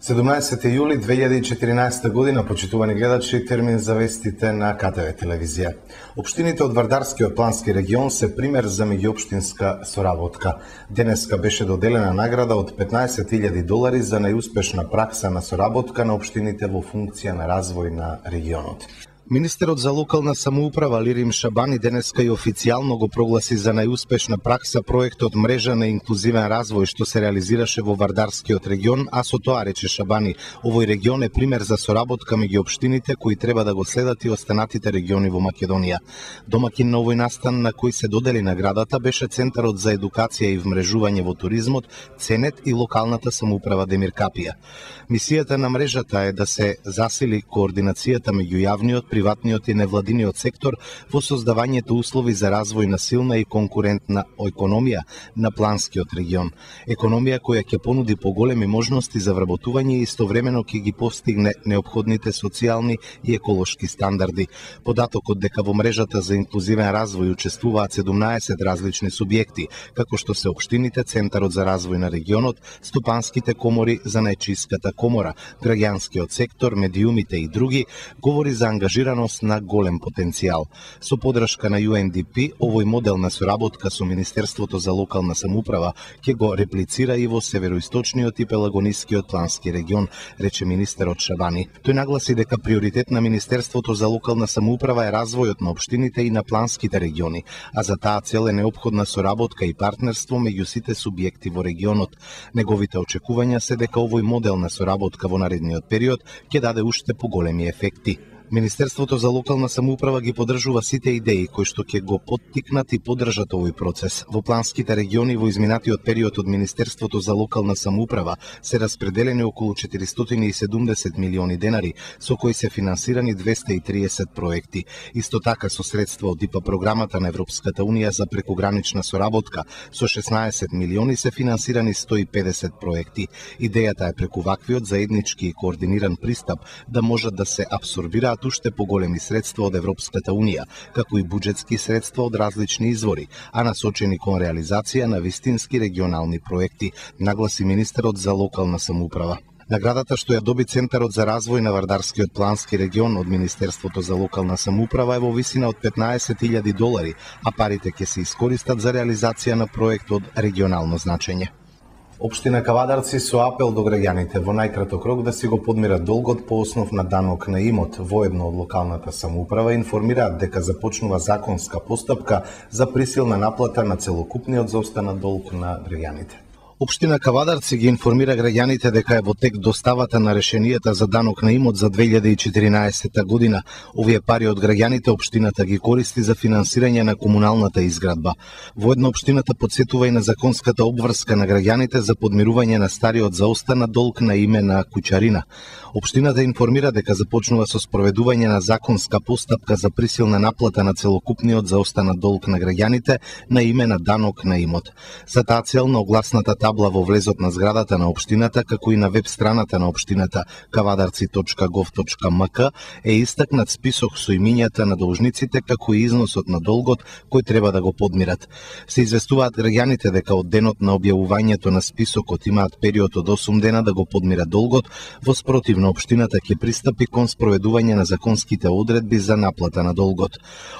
17 јули 2014 година, почитувани гледачи, термин за вестите на КТВ телевизија. Општините од Вардарскиот плански регион се пример за меѓуопштинска соработка. Денеска беше доделена награда од $15,000 за најуспешна пракса на соработка на општините во функција на развој на регионот. Министерот за локална самоуправа Лирим Шабани денеска и официјално го прогласи за најуспешна пракса проектот Мрежа на инклузивен развој што се реализираше во Вардарскиот регион, а со тоа рече Шабани, овој регион е пример за соработка меѓу општините кои треба да го следат и останатите региони во Македонија. Домакин на овој настан на кој се додели наградата беше Центарот за едукација и вмрежување во туризмот, ЦЕНЕТ и локалната самоуправа Демир Капија. Мисијата на мрежата е да се засили координацијата меѓу јавниот, приватниот и невладиниот сектор во создавањето услови за развој на силна и конкурентна економија на планскиот регион. Економија која ќе понуди поголеми можности за вработување и истовремено ќе ги постигне неопходните социјални и еколошки стандарди. Податокот дека во мрежата за инклузивен развој учествуваат 17 различни субјекти, како што се општините, Центарот за развој на регионот, стопанските комори, занаечиската комора, граѓанскиот сектор, медиумите и други, говори за ангажираност на голем потенцијал. Со подршка на UNDP, овој модел на соработка со Министерството за локална самоуправа ќе го реплицира и во североисточниот и пелагонискиот плански регион, рече министерот Шабани. Тој нагласи дека приоритет на Министерството за локална самоуправа е развојот на општините и на планските региони, а за таа цел е неопходна соработка и партнерство меѓу сите субјекти во регионот. Неговите очекувања се дека овој модел на соработка во наредниот период ќе даде уште поголеми ефекти. Министерството за локална самоуправа ги поддржува сите идеи кои што ќе го поттикнат и поддржат овој процес. Во планските региони во изминатиот период од Министерството за локална самоуправа се распределени околу 470 милиони денари, со кои се финансирани 230 проекти. Исто така со средства од ИПА програмата на Европската унија за прекогранична соработка, со 16 милиони се финансирани 150 проекти. Идејата е преку ваквиот заеднички и координиран пристап да можат да се абсорбираат уште поголеми средства од Европската унија, како и буџетски средства од различни извори, а насочени кон реализација на вистински регионални проекти, нагласи министерот за локална самоуправа. Наградата што ја доби Центарот за развој на Вардарскиот плански регион од Министерството за локална самоуправа е во висина од $15,000, а парите ќе се искористат за реализација на проект од регионално значење. Општина Кавадарци со апел до граѓаните во најкраток рок да си го подмират долгот по основ на данок на имот. Воедно од локалната самоуправа информираат дека започнува законска постапка за присилна наплата на целокупниот заостанат долг на граѓаните. Општина Кавадарци ги информира граѓаните дека е во тек доставата на решенијата за данок на имот за 2014 година. Овие пари од граѓаните општината ги користи за финансирање на комуналната изградба. Воедно општината потсетува и на законската обврска на граѓаните за подмирување на стариот заостанат долг на име на куќарина. Општината информира дека започнува со спроведување на законска постапка за присилна наплата на целокупниот заостанат долг на граѓаните на име на данок на имот. За таа цел на огласната табла во влезот на зградата на општината, како и на веб страната на општината kavadarci.gov.mk е истакнат список со имињата на должниците, како и износот на долгот кој треба да го подмират. Се известуваат граѓаните дека од денот на објавувањето на списокот имаат период од 8 дена да го подмират долгот, во спротивно општината ќе пристапи кон спроведување на законските одредби за наплата на долгот.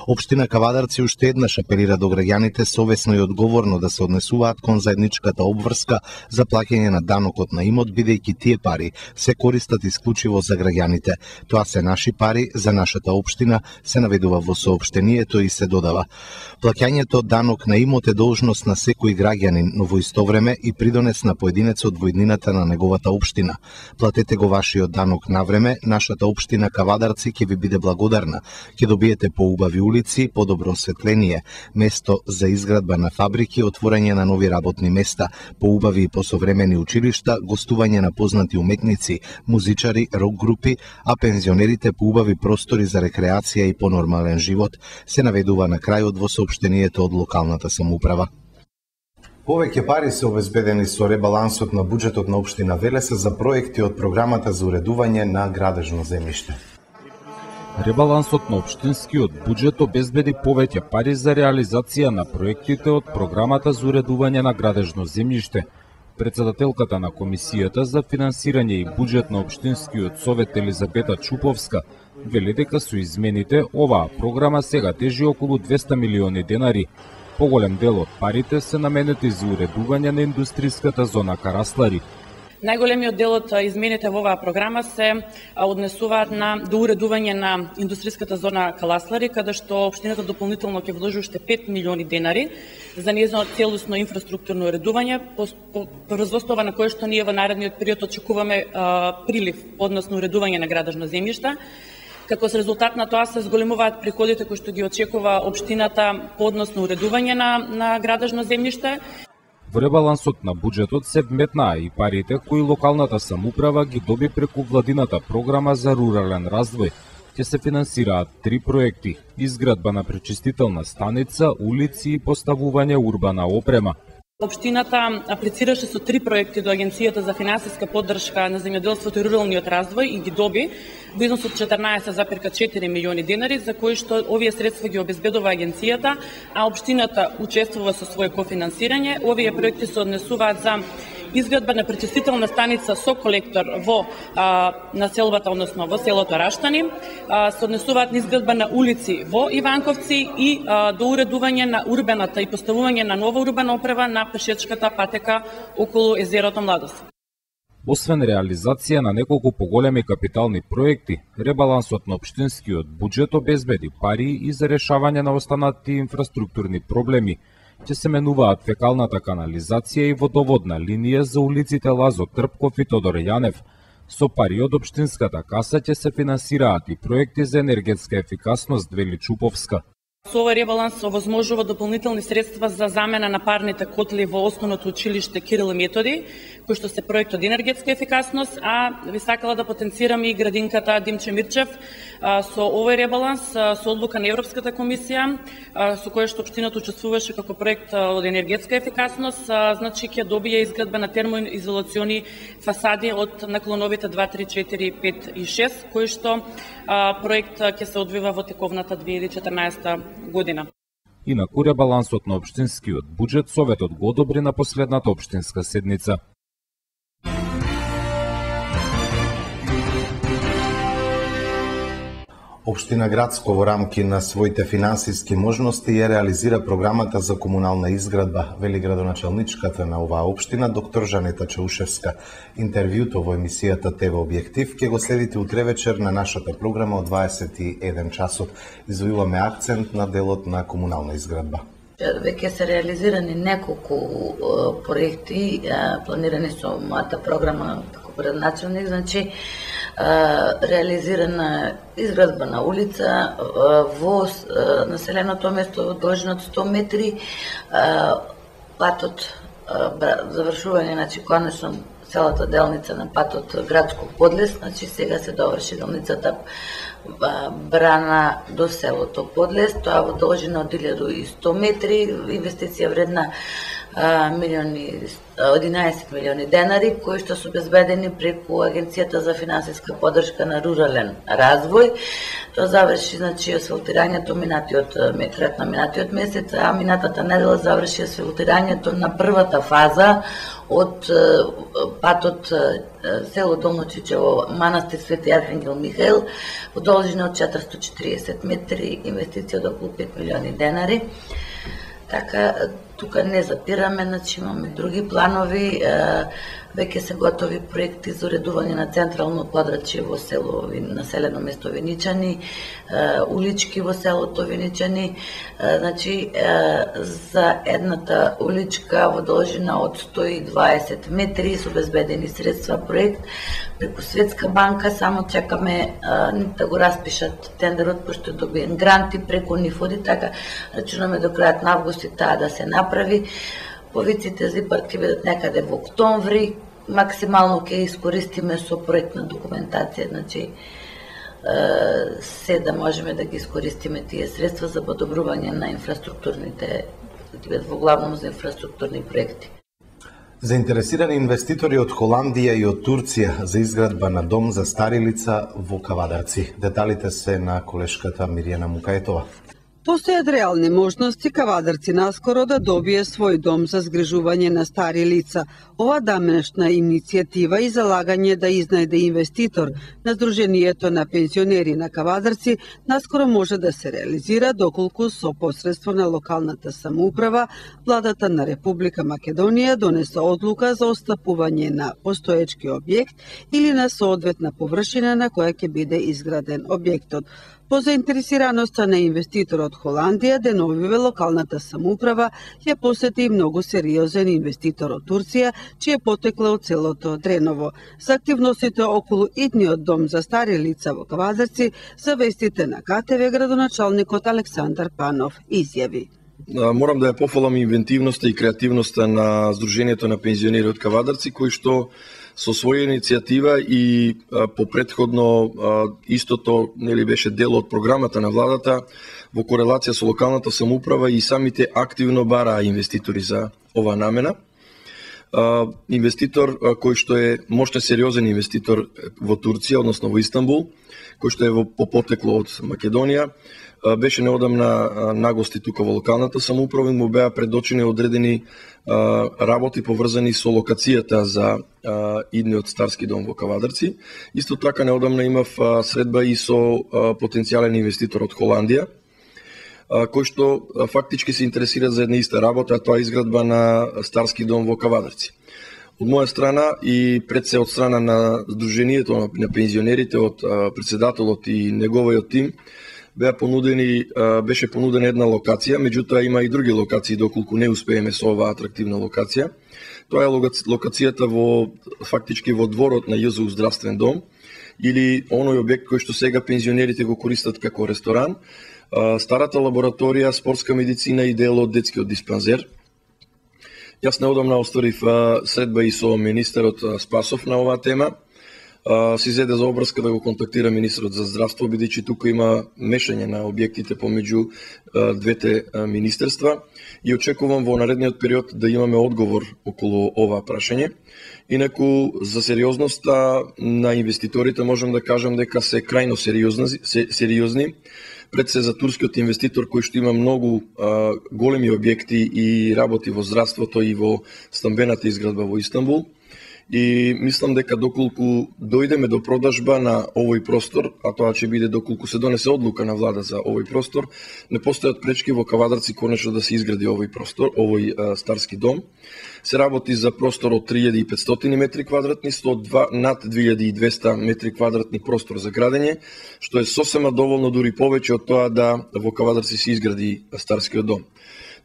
Општина Кавадарци уште еднаш апелира до граѓаните совесно и одговорно да се однесуваат кон заедничката обврска за плаќање на данокот на имот, бидејќи тие пари се користат исклучиво за граѓаните. Тоа се наши пари за нашата општина, се наведува во соопштението и се додава. Плаќањето данок на имот е должност на секој граѓанин, но во исто време и придонес на поединецот во иднината на неговата општина. Платете го вашиот данок на време, нашата општина Кавадарци ќе ви биде благодарна. Ќе добиете поубави улици, подобро осветление, место за изградба на фабрики, отворање на нови работни места, поубави и посовремени училишта, гостување на познати уметници, музичари, рок групи, а пензионерите поубави простори за рекреација и понормален живот, се наведува на крајот во соопштението од локалната самоуправа. Повеќе пари се обезбедени со ребалансот на буџетот на општина Велеса за проекти од програмата за уредување на градежно земјиште. Ребалансот на општинскиот буџет обезбеди повеќе пари за реализација на проектите од програмата за уредување на градежно земјиште. Председателката на Комисијата за финансирање и буџет на Општинскиот совет Елизабета Чуповска вели дека со измените оваа програма сега тежи околу 200 милиони денари. Поголем дел од парите се наменети за уредување на индустријската зона Караслари. Најголемиот дел од измените во оваа програма се однесуваат на доуредување на индустријската зона Каласлари, каде што општината дополнително ќе вложи уште 5 милиони денари за нејзино целосно инфраструктурно уредување, врз основа на кое што ние во наредниот период очекуваме прилив, односно уредување на градажно земјиште. Како се резултат на тоа се зголемуваат приходите кои што ги очекува општината по однос на уредување на градажно земјиште. Во ребалансот на буџетот се вметнаа и парите кои локалната самоуправа ги доби преку владината програма за рурален развој. Ќе се финансираат 3 проекти: изградба на пречистителна станица, улици и поставување урбана опрема. Општината аплицираше со 3 проекти до Агенцијата за финансиска поддршка на земјоделството и руралниот развој и ги доби во износ од 14,4 милиони денари, за кои што овие средства ги обезбедува агенцијата, а општината учествува со своје кофинансирање. Овие проекти се однесуваат за изградба на пречистителна станица со колектор во населбата, односно во селото Раштани, се однесуваат на изградба на улици во Иванковци и доуредување на урбаната и поставување на нова урбана опрема на пешечката патека околу езерото Младост. Освен реализација на неколку поголеми капитални проекти, ребалансот на општинскиот буџет обезбеди пари и за решавање на останати инфраструктурни проблеми. Ќе се менуваат фекалната канализација и водоводна линија за улиците Лазо Трпков и Тодор Јанев. Со пари од општинската каса ќе се финансираат и проекти за енергетска ефикасност, вели Чуповска. Со овој ребаланс овозможува дополнителни средства за замена на парните котли во основното училиште Кирил и Методи, кој што се проект од енергетска ефикасност, а ви сакала да потенцирам и градинката Димче Мирчев. Со овој ребаланс, со одлука на Европската комисија, со која што општината учествуваше како проект од енергетска ефикасност, значи ќе добие изградба на термоизолациони фасади од наклоновите 2, 3, 4, 5 и 6, кој што проект ќе се одвива во тековната 2014 година. Инаку ребалансот на општинскиот буџет Советот го одобри на последната општинска седница. Општина Градско во рамки на своите финансиски можности ја реализира програмата за комунална изградба, вели градоначалничката на оваа општина, доктор Жанета Чаушевска. Интервјуто во емисијата ТВ Објектив ќе го следите утре вечер на нашата програма од 21 часот. Извојуваме акцент на делот на комунална изградба. Веќе се реализирани неколку проекти, планирани со мојата програма како предначалник, значи реализирана изградба на улица во населеното место во должина од 100 метри, патот завршување, значи конечно целата делница на патот Градско Подлес, значи сега се доврши делницата Брана до селото Подлес, тоа во должина од 1100 метри, инвестиција вредна 11 милиони денари, кои што се обезбедени преку Агенцијата за финансиска поддршка на рурален развој. Тоа заврши, значи, асфалтирањето минатиот месец, а минатата недела заврши асфалтирањето на првата фаза од патот село Долно Чичево, манастир Свети Архангел Михаил, во должина од 440 метри, инвестиција од околу 5 милиони денари. Така, тука не запираме, значи имаме други планови, веќе се готови проекти за уредување на централно подрачје во село, населено место Виничани, улички во селото Виничани, значи за едната уличка во должина од 120 метри со обезбедени средства проект преку Светска банка, само чекаме да го распишат тендерот, пошто добиен гранти преку нив оди, така рачунаме до крајот на август и таа да се направи. Повиците за ИПАРД ќе бидат некаде во октомври, максимално ќе искористиме со проектна документација, значи се да можеме да ги искористиме тие средства за подобрување на инфраструктурните, во главном за инфраструктурни проекти. Заинтересирани инвеститори од Холандија и од Турција за изградба на дом за стари лица во Кавадарци. Деталите се на колешката Миријана Мукаетова. Постојат реални можности Кавадарци наскоро да добие свој дом за згрижување на стари лица. Ова дамнешна иницијатива и залагање да изнајде инвеститор на Сдруженијето на пензионери на Кавадарци наскоро може да се реализира доколку со посредство на локалната самоуправа владата на Република Македонија донесе одлука за отстапување на постоечки објект или на соодветна површина на која ќе биде изграден објектот. По заинтересираноста на инвеститор од Холандија, деновиве локалната самоуправа ја посети и многу сериозен инвеститор од Турција, чие потекло од селото Дреново. За активностите околу идниот дом за стари лица во Кавадарци, за вестите на КТВ, градоначалникот Александар Панов изјави. Морам да ја пофалам инвентивноста и креативноста на Сдруженијето на пензионери од Кавадарци, кои што со своја иницијатива и по претходно истото беше дел од програмата на владата во корелација со локалната самоуправа и самите активно бараа инвеститори за оваа намена. Инвеститор кој што е моште сериозен инвеститор во Турција, односно во Истанбул, кој што е по потекло од Македонија, беше неодамна нагости тука во локалната самоуправа и му беа предочени одредени работи поврзани со локацијата за идниот старски дом во Кавадарци. Исто така неодамна имав средба и со потенцијален инвеститор од Холандија, кој што фактички се интересира за една иста работа, а тоа е изградба на старски дом во Кавадарци. Од моја страна и пред се од страна на Сдруженијето на пензионерите, од председателот и неговиот тим, беше понудена една локација, меѓутоа има и други локации доколку не успееме со оваа атрактивна локација. Тоа е локацијата фактички во дворот на ЈЗУ здравствен дом или оној објект кој што сега пензионерите го користат како ресторан, старата лабораторија, спортска медицина и дел од детскиот диспанзер. Јас неодамна остварив средба и со министерот Спасов на оваа тема. Си зеде за обрска да го контактира министерот за здравство, бидејќи тука има мешање на објектите помеѓу двете министерства и очекувам во наредниот период да имаме одговор околу ова прашање. Инаку, за сериозноста на инвеститорите можам да кажам дека се крајно сериозни. Пред се за турскиот инвеститор кој што има многу големи објекти и работи во здравството и во стамбената изградба во Истанбул. И мислам дека доколку дојдеме до продажба на овој простор, а тоа ќе биде доколку се донесе одлука на влада за овој простор, не постојат пречки во Кавадарци конечно да се изгради овој простор, овој старски дом. Се работи за простор од 3500 метри квадратни, над 2200 метри квадратни простор за градење, што е сосема доволно, дури повеќе од тоа да во Кавадарци се изгради старскиот дом.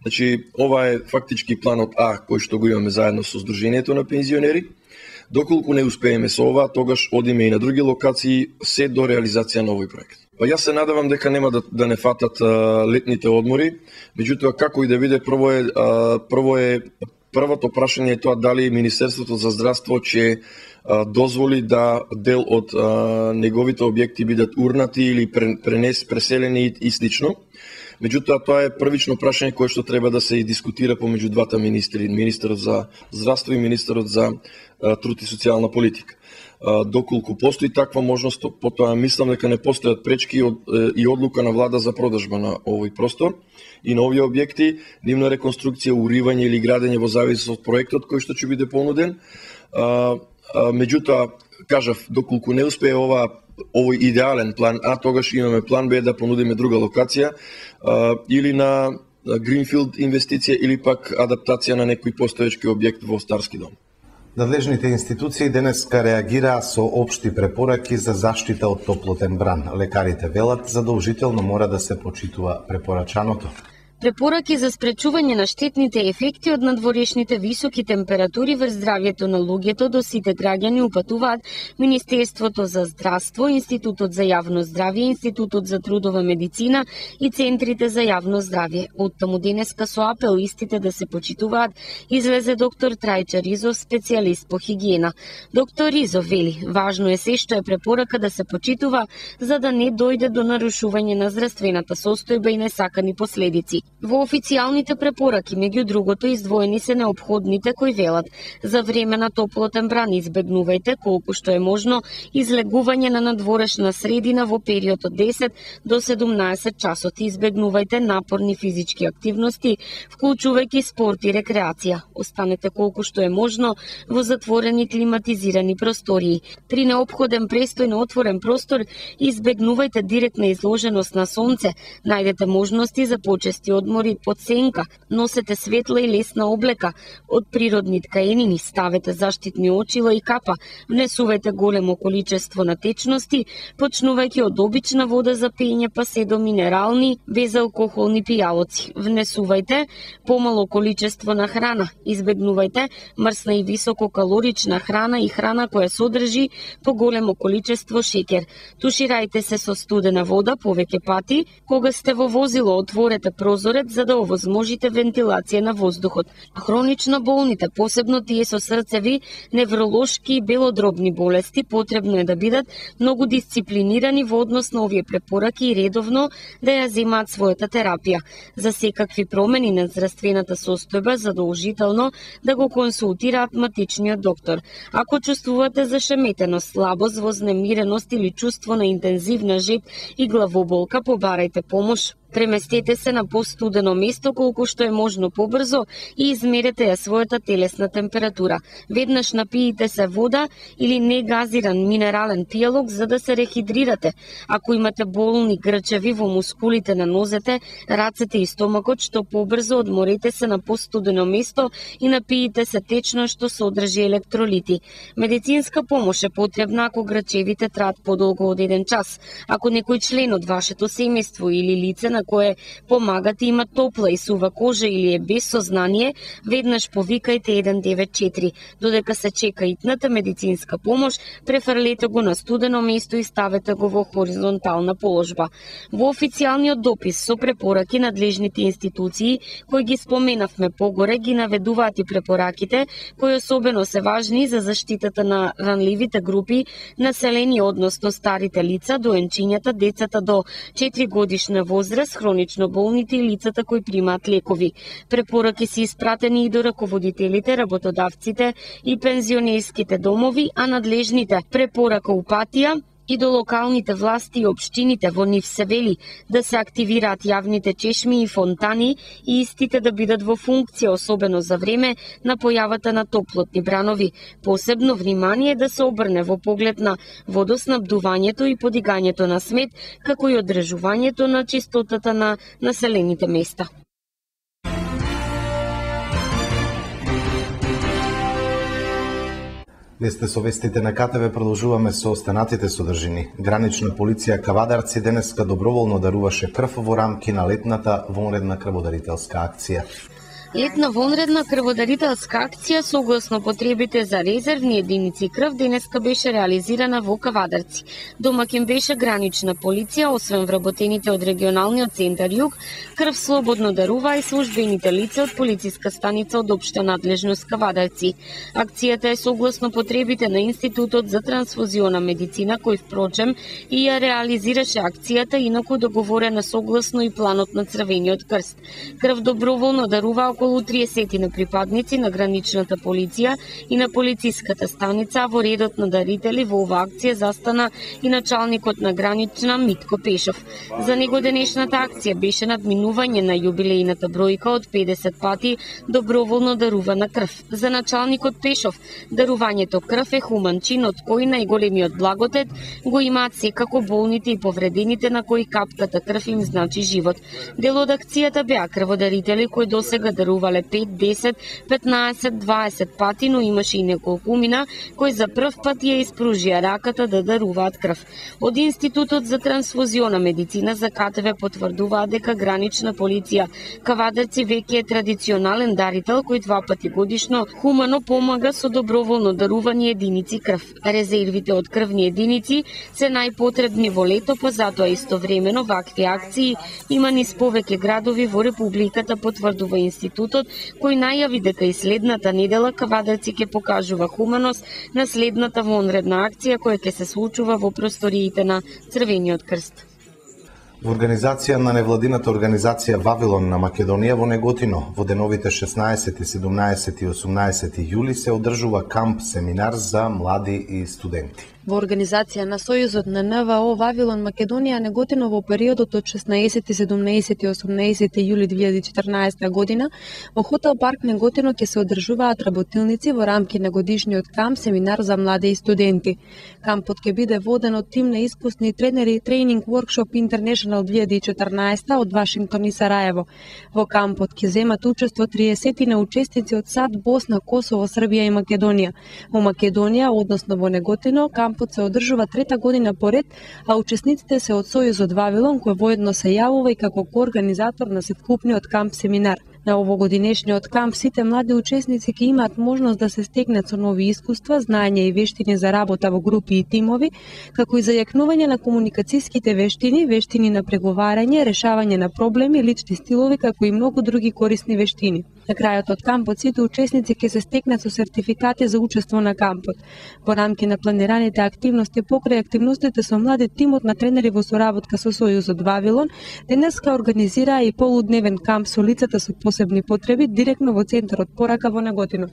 Значи, ова е фактички планот А, кој што го имаме заедно со Сдруженијето на пензионери. Доколку не успееме со ова, тогаш одиме и на други локации, се до реализација на овој проект. Па јас се надевам дека нема да не фатат летните одмори, меѓутоа како и да биде, првото прашање е тоа дали Министерството за здравство ќе дозволи да дел од неговите објекти бидат урнати или преселени и слично. Меѓутоа, тоа е првично прашање кое што треба да се дискутира помеѓу двата министри, министерот за здравство и министерот за труд и социјална политика. Доколку постои таква можност, потоа мислам дека не постојат пречки и одлука на влада за продажба на овој простор и на овие објекти, нивна реконструкција, уривање или градење во зависност од проектот кој што ќе биде понуден. Меѓутоа, кажав, доколку не успее овој идеален план А, тогаш имаме план Б да понудиме друга локација или на Greenfield инвестиција или пак адаптација на некој постоечки објект во старски дом. Надлежните институции денеска реагираа со општи препораки за заштита од топлотен бран. Лекарите велат задолжително мора да се почитува препорачаното. Препораки за спречување на штетните ефекти од надворешните високи температури врз здравјето на луѓето до сите граѓани упатуваат Министерството за здравство, Институтот за јавно здравје, Институтот за трудова медицина и центрите за јавно здравје. Оттаму денеска со апел истите да се почитуваат излезе доктор Трајча Ризов, специјалист по хигиена. Доктор Ризов вели, важно е се што е препорака да се почитува за да не дојде до нарушување на здравствената состојба и несакани последици. Во официјалните препораки, меѓу другото, издвоени се неопходните кои велат: за време на топлотен бран избегнувајте колку што е можно излегување на надворешна средина во период од 10 до 17 часот и избегнувајте напорни физички активности, вклучувајќи спорт и рекреација. Останете колку што е можно во затворени климатизирани простории. При неопходен престој на отворен простор избегнувајте директна изложеност на сонце, најдете можности за почести одмори под сенка, носете светла и лесна облека од природни ткаенини, ставете заштитни очила и капа, внесувајте големо количество на течности, почнувајќи од обична вода за пиење па се до минерални, безалкохолни пијалоци. Внесувајте помало количество на храна, избегнувајте мрсна и висококалорична храна и храна која содржи поголемо количество шеќер. Туширајте се со студена вода повеќе пати, кога сте во возило отворете прозорец за да овозможите вентилација на воздухот. Хронично болните, посебно тие со срцеви, невролошки и белодробни болести, потребно е да бидат многу дисциплинирани во однос на овие препораки и редовно да ја земаат својата терапија. За секакви промени на здравствената состојба задолжително да го консултираат матичниот доктор. Ако чувствувате зашеметеност, слабост, вознемиреност или чувство на интензивна жеп и главоболка, побарајте помош. Преместете се на постудено место колку што е можно побрзо и измерете ја својата телесна температура. Веднаш напиите се вода или негазиран минерален пијалок за да се рехидрирате. Ако имате болни грчеви во мускулите на нозете, рацете и стомакот, што побрзо одморете се на постудено место и напиите се течно што содржи електролити. Медицинска помош е потребна ако грчевите траат подолго од 1 час. Ако некој член од вашето семејство или лице на кое помагате има топла и сува кожа или е без сознание, веднаш повикајте 194. Додека се чека итната медицинска помош, префрлете го на студено место и ставете го во хоризонтална положба. Во официјалниот допис со препораки надлежните институции, кои ги споменавме погоре, ги наведуваат и препораките, кои особено се важни за заштитата на ранливите групи населени, односно старите лица, доенчињата, децата до 4 годишна возраст, хронично болните и лицата кои примаат лекови. Препораки се испратени и до раководителите, работодавците и пензионерските домови, а надлежните препорака упатија и до локалните власти и општините во нив се вели да се активираат јавните чешми и фонтани и истите да бидат во функција, особено за време на појавата на топлотни бранови. Посебно внимание да се обрне во поглед на водоснабдувањето и подигањето на смет, како и одржувањето на чистотата на населените места. Вие сте со вестите на КТВ, продолжуваме со останатите содржини. Гранична полиција Кавадарци денеска доброволно даруваше крв во рамки на летната вонредна крводарителска акција. Летна вонредна крводарителска акција согласно потребите за резервни единици крв денеска беше реализирана во Кавадарци. Домаќин беше гранична полиција, освен вработените од регионалниот центар Југ, крв слободно дарува и службените лица од полициска станица од општа надлежност Кавадарци. Акцијата е согласно потребите на Институтот за трансфузиона медицина, кој впрочем и ја реализираше акцијата, инаку договорена согласно и планот на Црвениот крст. Крв доброволно дарува околу 30 на припадници на граничната полиција и на полициската станица, во редот на дарители во оваа акција застана и началникот на гранична Митко Пешов. За него денешната акција беше надминување на јубилејната бројка од 50 пати доброволно дарувана крв. За началникот Пешов, дарувањето крв е хуман чин од кој најголемиот благодет го имаат секако болните и повредените на кои капката крв им значи живот. Дел од акцијата беа крводарители кои досега дарувале 5, 10, 15, 20 пати, но имаше и неколкумина кои за прв пат ја испружија раката да даруваат крв. Од Институтот за трансфузиона медицина за КТВ потврдуваат дека гранична полиција Кавадарци веќе е традиционален дарител кој 2 пати годишно хумано помага со доброволно дарувани единици крв. Резервите од крвни единици се најпотребни во лето, па затоа истовремено вакви акции има низ повеќе градови во Републиката, потврдува Институтот, кој најави дека и следната недела Кавадарци ќе покажува хуманост на следната вонредна акција која ќе се случува во просториите на Црвениот крст. Во организација на невладината организација Вавилон на Македонија во Неготино, во деновите 16, 17 и 18 јули се одржува камп семинар за млади и студенти. Во организација на Сојузот на НВО Вавилон Македонија Неготино во периодот од 16, 17 и 18 јули 2014 година во Хотел Парк Неготино ќе се одржуваат работилници во рамки на годишниот камп семинар за млади и студенти. Кампот ќе биде воден од тим на искусни тренери Тренинг Workshop International 2014 од Вашингтон и Сараево. Во кампот ќе земат учество 30 на учесници од САД, Босна, Косово, Србија и Македонија. Во Македонија, односно во Неготино, кампот се одржува трета година поред, а учесниците се од Сојузот Вавилон, кој воедно се јавува и како коорганизатор на севкупниот камп семинар. На овогодинешниот камп сите млади учесници ќе имаат можност да се стекнат со нови искуства, знаења и вештини за работа во групи и тимови, како и за јакнување на комуникацијските вештини, вештини на преговарање, решавање на проблеми, лични стилови, како и многу други корисни вештини. На крајот од кампот сите учесници ќе се стекнат со сертификати за учество на кампот. Во рамки на планираните активности покрај активностите со млади, тимот на тренери во соработка со Сојузот Вавилон денеска организираа и полудневен камп со лицата со посебни потреби директно во центарот Порака во Неготино.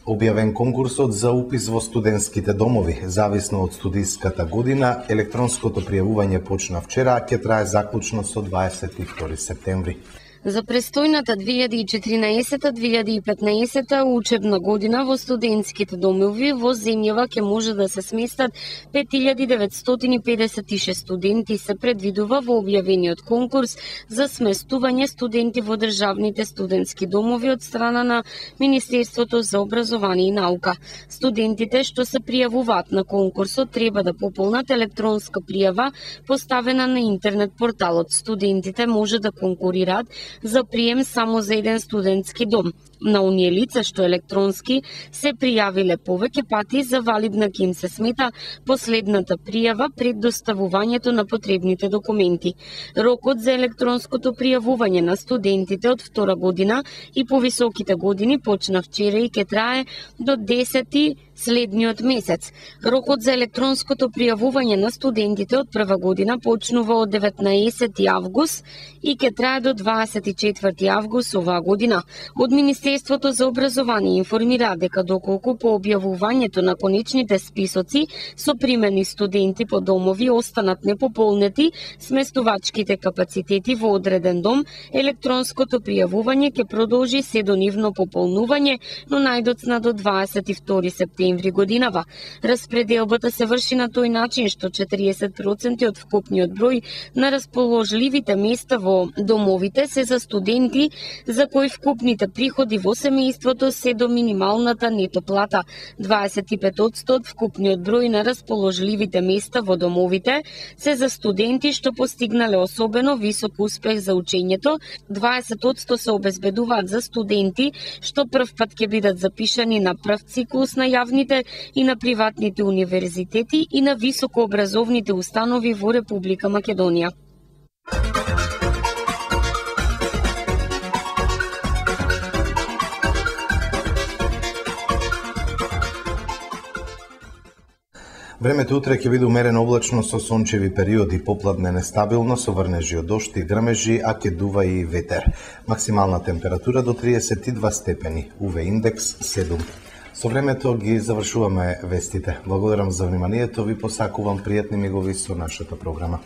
Објавен конкурсот за упис во студентските домови. Зависно од студиската година, електронското пријавување почна вчера, а ќе трае заклучно со 22 септември. За престојната 2014-2015 учебна година во студентските домови во земјава ќе може да се сместат 5956 студенти, се предвидува во објавениот конкурс за сместување студенти во државните студентски домови од страна на Министерството за образование и наука. Студентите што се пријавуваат на конкурсот треба да пополнат електронска пријава поставена на интернет порталот. Студентите може да конкурираат за прием само за еден студентски дом. На оние лица што електронски се пријавиле повеќе пати, за валидна ќе им се смета последната пријава пред доставувањето на потребните документи. Рокот за електронското пријавување на студентите од втора година и повисоките години почна вчера и ќе трае до 10 следниот месец. Рокот за електронското пријавување на студентите од прва година почнува од 19 август и ќе трае до 24 август оваа година. Од Министерството за образование информира дека доколку по објавувањето на конечните списоци со примени студенти по домови останат непополнети сместувачките капацитети во одреден дом, електронското пријавување ќе продолжи се до нивно пополнување, но најдоцна до 22 септември годинава. Распределбата се врши на тој начин што 40% од вкупниот број на расположливите места во домовите се за студенти за кои вкупните приходи во семејството се до минималната нето плата. 25% од вкупниот број на расположливите места во домовите се за студенти што постигнале особено висок успех за учењето. 20% се обезбедуваат за студенти што прв пат ќе бидат запишани на прв циклус на јавните и на приватните универзитети и на високообразовните установи во Република Македонија. Времето утре ќе биде умерено облачно со сончеви периоди, попладне нестабилно со врнежи од дожд и грмежи, а ќе дува и ветер. Максимална температура до 32 степени, УВ индекс 7. Со времето ги завршуваме вестите. Благодарам за вниманието, ви посакувам пријатни мигови со нашата програма.